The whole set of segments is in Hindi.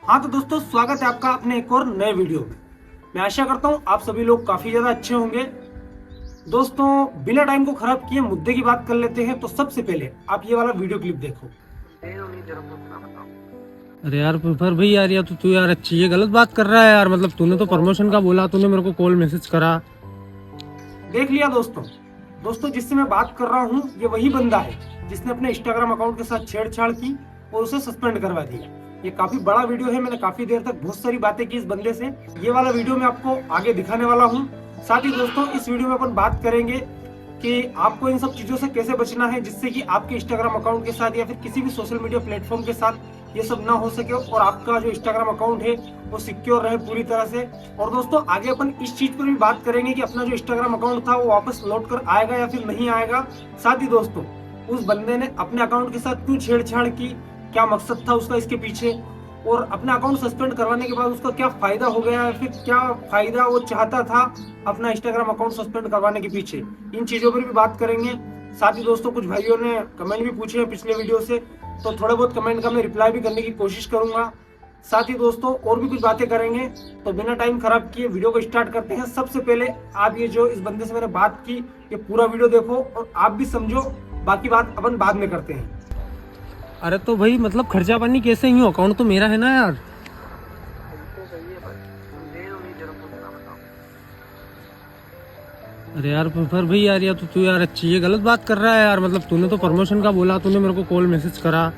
हाँ तो दोस्तों, स्वागत है आपका अपने एक और नए वीडियो में। मैं आशा करता हूँ आप सभी लोग काफी ज्यादा अच्छे होंगे। दोस्तों, बिना टाइम को खराब किए मुद्दे की बात कर लेते हैं। तो सबसे पहले आप ये वाला वीडियो क्लिप देखो। अरे यार पर भाई यार या तो तू यार अच्छी है गलत बात कर रहा है यार। मतलब तूने तो प्रमोशन का बोला, तूने मेरे को कॉल मैसेज करा। देख लिया दोस्तों। दोस्तों, जिससे मैं बात कर रहा हूँ ये वही बंदा है जिसने अपने इंस्टाग्राम अकाउंट के साथ छेड़छाड़ की और उसे सस्पेंड करवा दिया। ये काफी बड़ा वीडियो है। मैंने काफी देर तक बहुत सारी बातें की इस बंदे से। ये वाला वीडियो मैं आपको आगे दिखाने वाला हूँ। साथ ही दोस्तों, इस वीडियो में अपन बात करेंगे कि आपको इन सब चीजों से कैसे बचना है जिससे कि आपके इंस्टाग्राम अकाउंट के साथ या फिर किसी भी सोशल मीडिया प्लेटफॉर्म के साथ ये सब ना हो सके और आपका जो इंस्टाग्राम अकाउंट है वो सिक्योर रहे पूरी तरह से। और दोस्तों, आगे अपन इस चीज पर भी बात करेंगे कि अपना जो इंस्टाग्राम अकाउंट था वो वापस लौट कर आएगा या फिर नहीं आएगा। साथ ही दोस्तों, उस बंदे ने अपने अकाउंट के साथ क्यों छेड़छाड़ की, क्या मकसद था उसका इसके पीछे, और अपना अकाउंट सस्पेंड करवाने के बाद उसका क्या फायदा हो गया है, फिर क्या फायदा वो चाहता था अपना इंस्टाग्राम अकाउंट सस्पेंड करवाने के पीछे। इन चीजों पर भी बात करेंगे। साथ ही दोस्तों, कुछ भाइयों ने कमेंट भी पूछे हैं पिछले वीडियो से, तो थोड़े बहुत कमेंट का मैं रिप्लाई भी करने की कोशिश करूंगा। साथ ही दोस्तों, और भी कुछ बातें करेंगे। तो बिना टाइम खराब किए वीडियो को स्टार्ट करते हैं। सबसे पहले आप ये जो इस बंदे से मैंने बात की, ये पूरा वीडियो देखो और आप भी समझो। बाकी बात अपन बाद में करते हैं। अरे तो भाई मतलब खर्चा पानी कैसे यूं, अकाउंट तो मेरा है ना यार। अरे यार पर भाई यार या तो तू यार अच्छी है गलत बात कर रहा है यार। मतलब तूने तो प्रमोशन का बोला, तूने मेरे को कॉल मैसेज करा,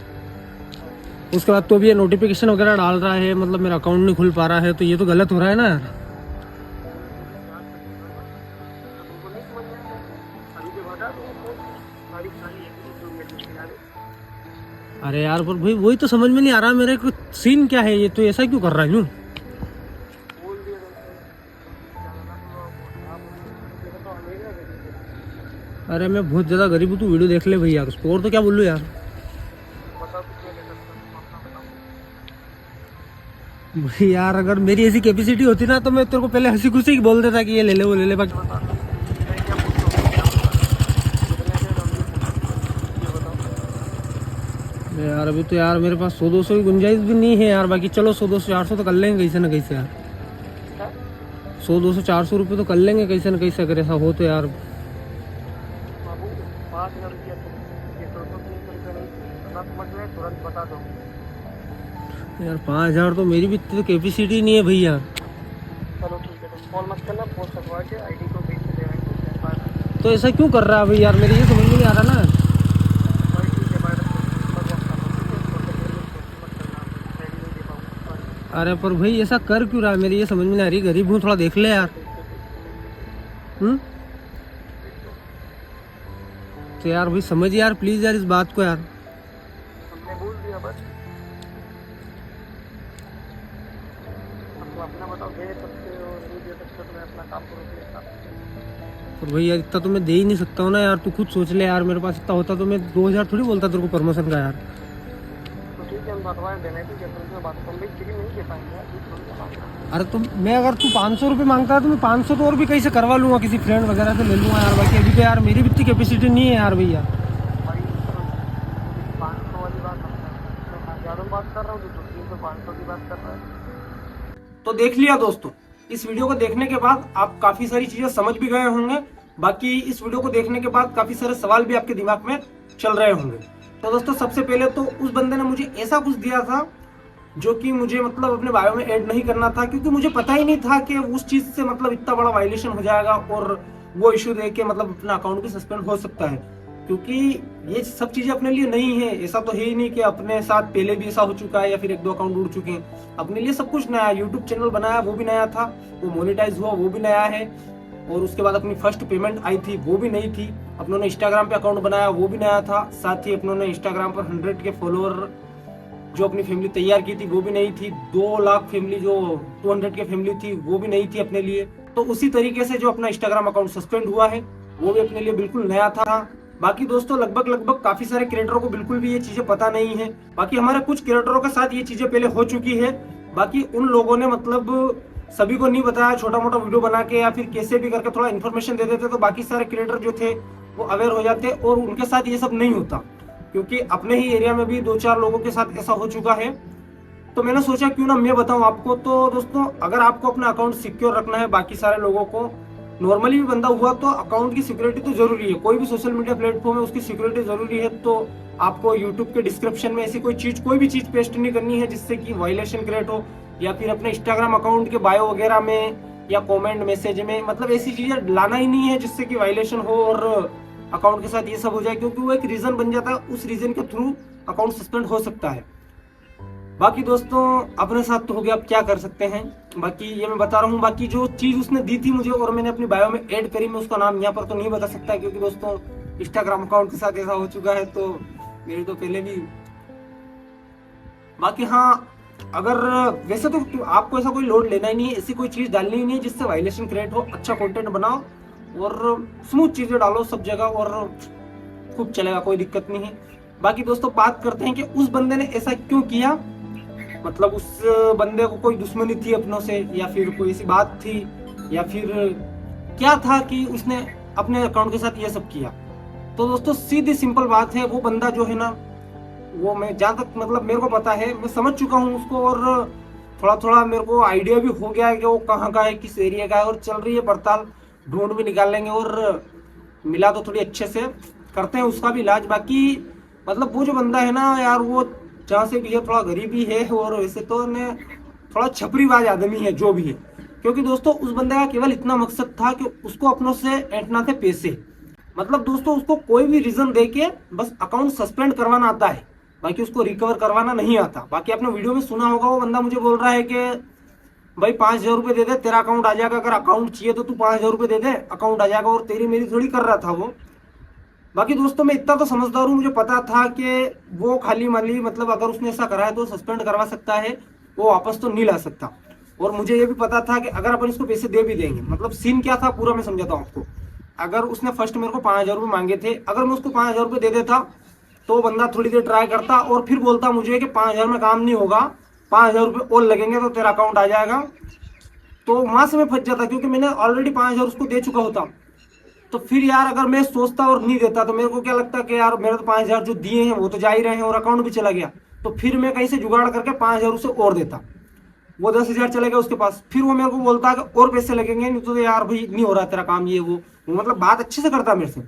उसके बाद तो अभी ये नोटिफिकेशन वगैरह डाल रहा है, मतलब मेरा अकाउंट नहीं खुल पा रहा है, तो ये तो गलत हो रहा है ना यार। अरे यार पर भाई वही तो समझ में नहीं आ रहा मेरे को, सीन क्या है ये, तो ऐसा क्यों कर रहा है यूं। अरे मैं बहुत ज्यादा गरीब हूँ, तू वीडियो देख ले भैया यार, उसको और तो क्या बोलूँ यार। भाई यार अगर मेरी ऐसी कैपेसिटी होती ना तो मैं तेरे को पहले हंसी खुशी बोल देता कि ये ले ले वो ले ले, बाकी यार अभी तो यार मेरे पास 100-200 की गुंजाइश भी नहीं है यार। बाकी चलो 100-200-400 तो कर लेंगे कैसे ना कैसे यार। 100-200-400 रुपये तो कर लेंगे कैसे ना कैसे, अगर ऐसा हो तो यार। यार 5,000 तो मेरी भी इतनी तो कैपेसिटी नहीं है भाई यार। तो ऐसा क्यों कर रहा है भाई यार, मेरे ये समझ में नहीं आ रहा ना। अरे पर भाई ऐसा कर क्यों रहा है, मेरी ये समझ में नहीं आ रही। गरीब हूँ, थोड़ा देख ले यार। तो यार भाई समझ यार प्लीज यार इस बात को यार। और भाई यार इतना तो मैं दे ही नहीं सकता हूँ ना यार, तू खुद सोच ले यार। मेरे पास इतना होता तो मैं 2,000 थोड़ी बोलता तेरे को प्रमोशन का यार। अरे तो मैं अगर तू 500 रुपये मांगता है तो मैं 500 तो और भी कहीं से करवा लूंगा, किसी फ्रेंड वगैरह से ले लूंगा यार। बाकी अभी तो यार मेरी भी इतनी कैपेसिटी नहीं है यार भैया। तो देख लिया दोस्तों, इस वीडियो को देखने के बाद आप काफी सारी चीजें समझ भी गए होंगे। बाकी इस वीडियो को देखने के बाद काफी सारे सवाल भी आपके दिमाग में चल रहे होंगे। तो दोस्तों, सबसे पहले तो उस बंदे ने मुझे ऐसा कुछ दिया था जो कि मुझे मतलब अपने बायो में ऐड नहीं करना था, क्योंकि मुझे पता ही नहीं था कि उस चीज से मतलब इतना बड़ा वायलेशन हो जाएगा और वो इश्यू देख के मतलब अपना अकाउंट भी सस्पेंड हो सकता है। क्योंकि ये सब चीजें अपने लिए नहीं है। ऐसा तो है ही नहीं कि अपने साथ पहले भी ऐसा हो चुका है या फिर 1-2 अकाउंट उड़ चुके हैं। अपने लिए सब कुछ नया है। यूट्यूब चैनल बनाया वो भी नया था, वो मोनेटाइज हुआ वो भी नया है, और उसके बाद अपनी फर्स्ट पेमेंट आई थी वो भी नई थी। अपनों ने इंस्टाग्राम पे अकाउंट बनाया वो भी नया था। साथ ही अपनों ने इंस्टाग्राम पर 100 के फॉलोअर जो अपनी फैमिली तैयार की थी वो भी नई थी। 2 लाख फैमिली जो 200 की फैमिली थी वो भी नई थी अपने लिए। तो उसी तरीके से जो अपना इंस्टाग्राम अकाउंट सस्पेंड हुआ है वो भी अपने लिए बिल्कुल नया था। बाकी दोस्तों, लगभग काफी सारे क्रिएटरों को बिल्कुल भी ये चीजें पता नहीं है। बाकी हमारे कुछ क्रिएटरों के साथ ये चीजें पहले हो चुकी है। बाकी उन लोगों ने मतलब सभी को नहीं बताया, छोटा मोटा वीडियो बना के या फिर कैसे भी करके थोड़ा इन्फॉर्मेशन दे देते तो बाकी सारे क्रिएटर जो थे वो अवेयर हो जाते और उनके साथ ये सब नहीं होता। क्योंकि अपने ही एरिया में भी 2-4 लोगों के साथ ऐसा हो चुका है तो मैंने सोचा क्यों ना मैं बताऊं आपको। तो दोस्तों, अगर आपको अपना अकाउंट सिक्योर रखना है बाकी सारे लोगों को, नॉर्मली भी बंदा हुआ तो अकाउंट की सिक्योरिटी तो जरूरी है। कोई भी सोशल मीडिया प्लेटफॉर्म है उसकी सिक्योरिटी जरूरी है। तो आपको यूट्यूब के डिस्क्रिप्शन में ऐसी कोई भी चीज पेस्ट नहीं करनी है जिससे कि वायलेशन क्रिएट हो, या फिर अपने इंस्टाग्राम अकाउंट के बायो वगैरह में या कमेंट मैसेज में, मतलब ऐसी चीजें लाना ही नहीं है जिससे कि वायलेशन हो और अकाउंट के साथ ये सब हो जाए, क्योंकि वो एक रीजन बन जाता है, उस रीजन के थ्रू अकाउंट सस्पेंड हो सकता है। बाकी दोस्तों, अपने साथ तो हो गया, अब क्या कर सकते हैं। बाकी ये मैं बता रहा हूँ, बाकी जो चीज उसने दी थी मुझे और मैंने अपनी बायो में ऐड करी, मैं उसका नाम यहाँ पर तो नहीं बता सकता क्योंकि दोस्तों इंस्टाग्राम अकाउंट के साथ ऐसा हो चुका है, तो मेरी तो पहले भी। बाकी हाँ, अगर वैसे तो आपको ऐसा कोई लोड लेना ही नहीं है, ऐसी कोई चीज डालनी ही नहीं है जिससे वायलेशन क्रिएट हो। अच्छा कंटेंट बनाओ और स्मूथ चीजें डालो सब जगह और खूब चलेगा, कोई दिक्कत नहीं है। बाकी दोस्तों, बात करते हैं कि उस बंदे ने ऐसा क्यों किया। मतलब उस बंदे को कोई दुश्मनी थी अपनों से, या फिर कोई ऐसी बात थी, या फिर क्या था कि उसने अपने अकाउंट के साथ ये सब किया। तो दोस्तों, सीधी सिंपल बात है, वो बंदा जो है ना, वो मैं जहाँ तक मतलब मेरे को पता है, मैं समझ चुका हूँ उसको और थोड़ा थोड़ा मेरे को आइडिया भी हो गया है कि वो कहाँ का है, किस एरिया का है, और चल रही है पड़ताल, ढूंढ भी निकाल लेंगे और मिला तो थोड़ी अच्छे से करते हैं उसका भी इलाज। बाकी मतलब वो जो बंदा है ना यार, वो जहाँ से भी है थोड़ा गरीबी है और वैसे तो ने थोड़ा छपरीबाज आदमी है जो भी है। क्योंकि दोस्तों, उस बंदे का केवल इतना मकसद था कि उसको अपनों से ऐंठना थे पैसे। मतलब दोस्तों, उसको कोई भी रीजन दे के बस अकाउंट सस्पेंड करवाना आता है, बाकी उसको रिकवर करवाना नहीं आता। बाकी आपने वीडियो में सुना होगा, वो बंदा मुझे बोल रहा है कि भाई 5,000 रुपये दे दे, तेरा अकाउंट आ जाएगा, अगर अकाउंट चाहिए तो तू 5,000 रुपये दे दे, अकाउंट आ जाएगा, और तेरी मेरी थोड़ी कर रहा था वो। बाकी दोस्तों, मैं इतना तो समझदार हूँ, मुझे पता था कि वो खाली माली मतलब अगर उसने ऐसा करा है तो सस्पेंड करवा सकता है, वो वापस तो नहीं ला सकता। और मुझे ये भी पता था कि अगर अपन इसको पैसे दे भी देंगे, मतलब सीन क्या था पूरा मैं समझाता हूँ आपको। अगर उसने फर्स्ट मेरे को 5,000 रुपये मांगे थे, अगर मैं उसको 5,000 रुपये दे देता तो बंदा थोड़ी देर ट्राई करता और फिर बोलता मुझे कि 5,000 में काम नहीं होगा, 5,000 रुपये और लगेंगे तो तेरा अकाउंट आ जाएगा। तो वहां से मैं फंस जाता क्योंकि मैंने ऑलरेडी 5,000 उसको दे चुका होता। तो फिर यार, अगर मैं सोचता और नहीं देता तो मेरे को क्या लगता कि यार मेरे तो 5,000 जो दिए हैं वो तो जा ही रहे हैं और अकाउंट भी चला गया। तो फिर मैं कहीं से जुगाड़ करके 5,000 उसे और देता, वो 10,000 चले गए उसके पास। फिर वो मेरे को बोलता कि और पैसे लगेंगे, नहीं तो यार भाई नहीं हो रहा तेरा काम, ये वो मतलब बात अच्छे से करता मेरे से।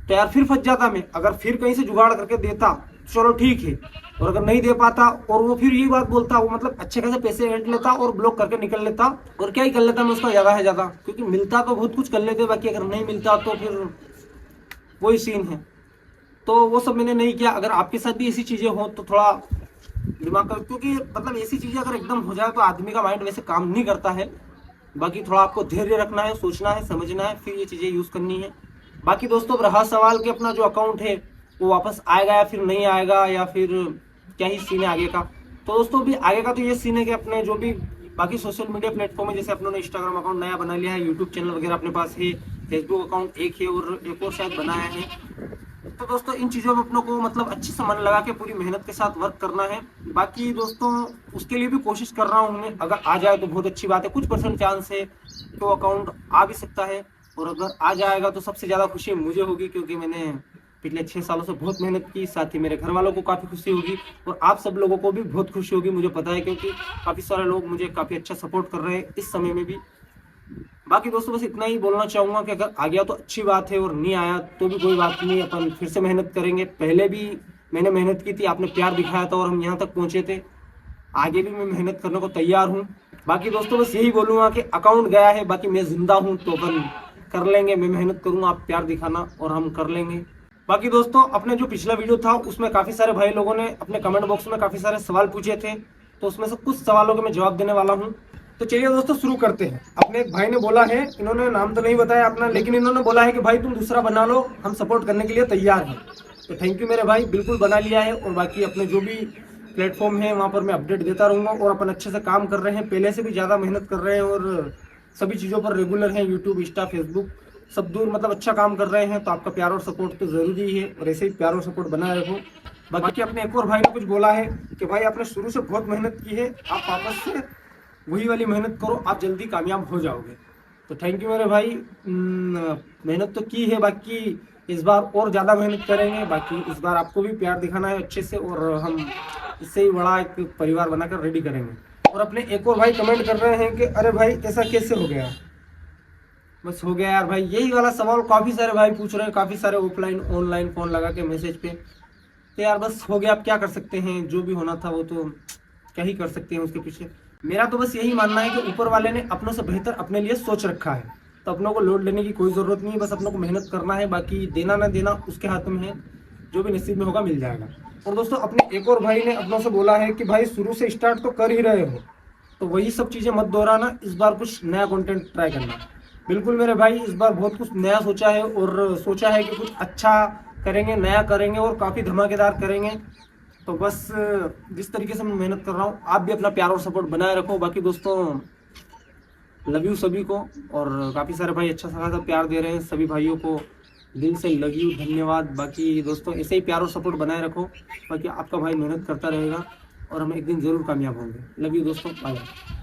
तो यार फिर फंस जाता मैं। अगर फिर कहीं से जुगाड़ करके देता चलो ठीक है, और अगर नहीं दे पाता और वो फिर ये बात बोलता, वो मतलब अच्छे खासे पैसे ऐंठ लेता और ब्लॉक करके निकल लेता, और क्या ही कर लेता मैं उसका ज्यादा है ज्यादा, क्योंकि मिलता तो बहुत कुछ कर लेते, बाकी अगर नहीं मिलता तो फिर वही सीन है। तो वो सब मैंने नहीं किया। अगर आपके साथ भी ऐसी चीजें हो तो थोड़ा दिमाग का, क्योंकि मतलब ऐसी चीजें अगर एकदम हो जाए तो आदमी का माइंड वैसे काम नहीं करता है। बाकी थोड़ा आपको धैर्य रखना है, सोचना है, समझना है, फिर ये चीजें यूज करनी है। बाकी दोस्तों, अब रहा सवाल कि अपना जो अकाउंट है वो वापस आएगा या फिर नहीं आएगा, या फिर क्या ही सीन है आगे का। तो दोस्तों, अभी आगे का तो ये सीन है कि अपने जो भी बाकी सोशल मीडिया प्लेटफॉर्म है, जैसे अपनों ने इंस्टाग्राम अकाउंट नया बना लिया है, यूट्यूब चैनल वगैरह अपने पास है, फेसबुक अकाउंट एक है और एक और शायद बनाया है। तो दोस्तों, इन चीज़ों में अपनों को मतलब अच्छे से मन लगा के पूरी मेहनत के साथ वर्क करना है। बाकी दोस्तों, उसके लिए भी कोशिश कर रहा हूँ मैं। अगर आ जाए तो बहुत अच्छी बात है, कुछ परसेंट चांस है तो अकाउंट आ भी सकता है, और अगर आ जाएगा तो सबसे ज़्यादा खुशी मुझे होगी, क्योंकि मैंने पिछले 6 सालों से बहुत मेहनत की। साथ ही मेरे घर वालों को काफ़ी खुशी होगी और आप सब लोगों को भी बहुत खुशी होगी, मुझे पता है, क्योंकि काफ़ी सारे लोग मुझे काफ़ी अच्छा सपोर्ट कर रहे हैं इस समय में भी। बाकी दोस्तों, बस इतना ही बोलना चाहूँगा कि अगर आ गया तो अच्छी बात है, और नहीं आया तो भी कोई बात नहीं, अपन फिर से मेहनत करेंगे। पहले भी मैंने मेहनत की थी, आपने प्यार दिखाया था और हम यहाँ तक पहुँचे थे। आगे भी मैं मेहनत करने को तैयार हूँ। बाकी दोस्तों, बस यही बोलूँगा कि अकाउंट गया है, बाकी मैं जिंदा हूँ तो अपन कर लेंगे। मैं मेहनत करूँगा, आप प्यार दिखाना और हम कर लेंगे। बाकी दोस्तों, अपने जो पिछला वीडियो था उसमें काफ़ी सारे भाई लोगों ने अपने कमेंट बॉक्स में काफ़ी सारे सवाल पूछे थे, तो उसमें से कुछ सवालों के मैं जवाब देने वाला हूँ। तो चलिए दोस्तों, शुरू करते हैं। अपने एक भाई ने बोला है, इन्होंने नाम तो नहीं बताया अपना, लेकिन इन्होंने बोला है कि भाई तुम दूसरा बना लो, हम सपोर्ट करने के लिए तैयार हैं। तो थैंक यू मेरे भाई, बिल्कुल बना लिया है। और बाकी अपने जो भी प्लेटफॉर्म है वहाँ पर मैं अपडेट देता रहूँगा, और अपन अच्छे से काम कर रहे हैं, पहले से भी ज़्यादा मेहनत कर रहे हैं और सभी चीज़ों पर रेगुलर हैं, यूट्यूब, इंस्टा, फेसबुक सब दूर मतलब अच्छा काम कर रहे हैं। तो आपका प्यार और सपोर्ट तो ज़रूरी है, और ऐसे ही प्यार और सपोर्ट बनाए रखो। बाकी अपने एक और भाई ने कुछ बोला है कि भाई आपने शुरू से बहुत मेहनत की है, आप वापस से वही वाली मेहनत करो, आप जल्दी कामयाब हो जाओगे। तो थैंक यू मेरे भाई, मेहनत तो की है, बाकी इस बार और ज़्यादा मेहनत करेंगे। बाकी इस बार आपको भी प्यार दिखाना है अच्छे से, और हम इससे ही बड़ा एक परिवार बनाकर रेडी करेंगे। और अपने एक और भाई कमेंट कर रहे हैं कि अरे भाई ऐसा कैसे हो गया। बस हो गया यार भाई, यही वाला सवाल काफ़ी सारे भाई पूछ रहे हैं, काफ़ी सारे ऑफलाइन ऑनलाइन फ़ोन लगा के मैसेज पे। तो यार बस हो गया, आप क्या कर सकते हैं, जो भी होना था वो तो क्या ही कर सकते हैं उसके पीछे। मेरा तो बस यही मानना है कि ऊपर वाले ने अपनों से बेहतर अपने लिए सोच रखा है, तो अपनों को लोड लेने की कोई ज़रूरत नहीं है। बस अपनों को मेहनत करना है, बाकी देना ना देना उसके हाथ में है, जो भी नसीब में होगा मिल जाएगा। और दोस्तों अपने एक और भाई ने अपनों से बोला है कि भाई शुरू से स्टार्ट तो कर ही रहे हो, तो वही सब चीज़ें मत दोहराना, इस बार कुछ नया कंटेंट ट्राई करना। बिल्कुल मेरे भाई, इस बार बहुत कुछ नया सोचा है और सोचा है कि कुछ अच्छा करेंगे, नया करेंगे और काफ़ी धमाकेदार करेंगे। तो बस जिस तरीके से मैं मेहनत कर रहा हूँ, आप भी अपना प्यार और सपोर्ट बनाए रखो। बाकी दोस्तों लव यू सभी को, और काफ़ी सारे भाई अच्छा खासा प्यार दे रहे हैं, सभी भाइयों को दिल से लव यू, धन्यवाद। बाकी दोस्तों ऐसे ही प्यार और सपोर्ट बनाए रखो, बाकी आपका भाई मेहनत करता रहेगा और हम एक दिन ज़रूर कामयाब होंगे। लव यू दोस्तों, बाय।